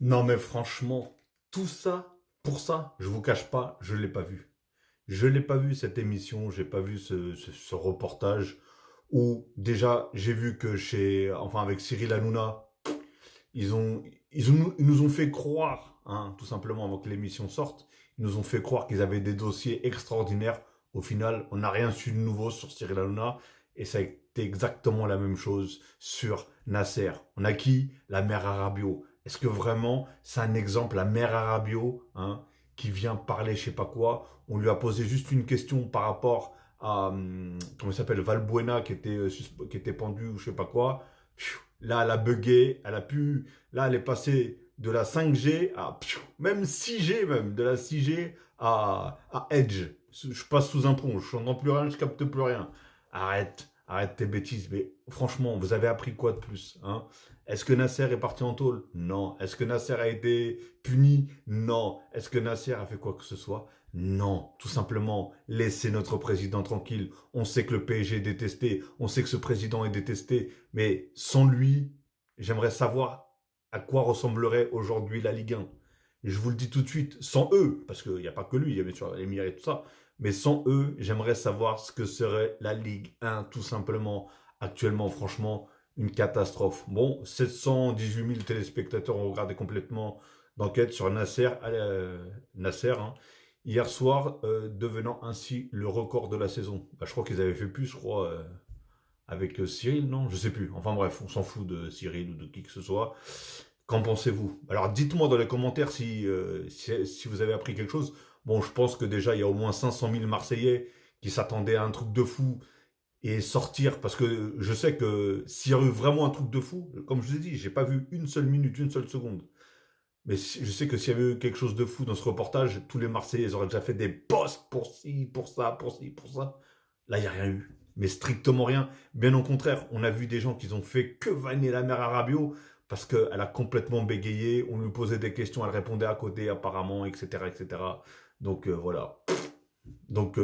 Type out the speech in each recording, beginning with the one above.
Non mais franchement, tout ça, pour ça, je vous cache pas, je l'ai pas vu. Je l'ai pas vu cette émission, j'ai pas vu ce reportage où déjà j'ai vu que enfin avec Cyril Hanouna, ils ont, ils nous ont fait croire, hein, tout simplement avant que l'émission sorte, ils nous ont fait croire qu'ils avaient des dossiers extraordinaires. Au final, on n'a rien su de nouveau sur Cyril Hanouna et ça a été exactement la même chose sur Nasser. On a qui? La mère Arabio. Est-ce que vraiment c'est un exemple, la mère Arabio, hein, qui vient parler je sais pas quoi? On lui a posé juste une question par rapport à, comment il s'appelle, Valbuena qui était pendu ou je sais pas quoi. Là, elle a bugué, là, elle est passée de la 5G à, même 6G même, de la 6G à Edge. Je passe sous un pont, je n'entends plus rien, je capte plus rien. Arrête tes bêtises, mais franchement, vous avez appris quoi de plus, hein? Est-ce que Nasser est parti en tôle? Non. Est-ce que Nasser a été puni? Non. Est-ce que Nasser a fait quoi que ce soit? Non. Tout simplement, laissez notre président tranquille. On sait que le PSG est détesté, on sait que ce président est détesté, mais sans lui, j'aimerais savoir à quoi ressemblerait aujourd'hui la Ligue 1. Et je vous le dis tout de suite, sans eux, parce qu'il n'y a pas que lui, il y a bien sûr Emir et tout ça, mais sans eux, j'aimerais savoir ce que serait la Ligue 1, tout simplement. Actuellement, franchement, une catastrophe. Bon, 718 000 téléspectateurs ont regardé complètement d'enquête sur Nasser, hein, hier soir, devenant ainsi le record de la saison. Bah, je crois qu'ils avaient fait plus, je crois, avec Cyril, non? Je sais plus. Enfin bref, on s'en fout de Cyril ou de qui que ce soit. Qu'en pensez-vous? Alors dites-moi dans les commentaires si vous avez appris quelque chose. Bon, je pense que déjà, il y a au moins 500 000 Marseillais qui s'attendaient à un truc de fou et sortir, parce que je sais que s'il y a eu vraiment un truc de fou, comme je vous ai dit, j'ai pas vu une seule minute, une seule seconde. Mais je sais que s'il y avait eu quelque chose de fou dans ce reportage, tous les Marseillais ils auraient déjà fait des posts pour ci, pour ça, pour ci, pour ça. Là, il n'y a rien eu. Mais strictement rien. Bien au contraire, on a vu des gens qui ont fait que vanner la mère Arabio parce qu'elle a complètement bégayé. On lui posait des questions, elle répondait à côté apparemment, etc. etc. Donc voilà. Donc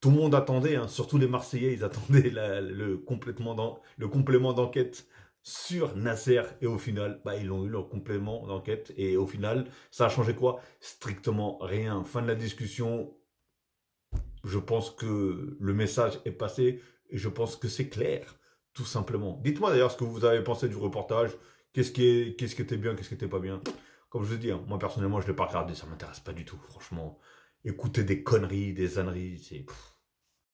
tout le monde attendait, hein, surtout les Marseillais, ils attendaient le complément d'enquête sur Nasser. Et au final, bah, ils ont eu leur complément d'enquête. Et au final, ça a changé quoi? Strictement rien. Fin de la discussion. Je pense que le message est passé et je pense que c'est clair, tout simplement. Dites-moi d'ailleurs ce que vous avez pensé du reportage. Qu'est-ce qui était bien, qu'est-ce qui était pas bien. Comme je vous dis, hein, moi personnellement, je l'ai pas regardé, ça m'intéresse pas du tout, franchement. Écouter des conneries, des âneries, c'est.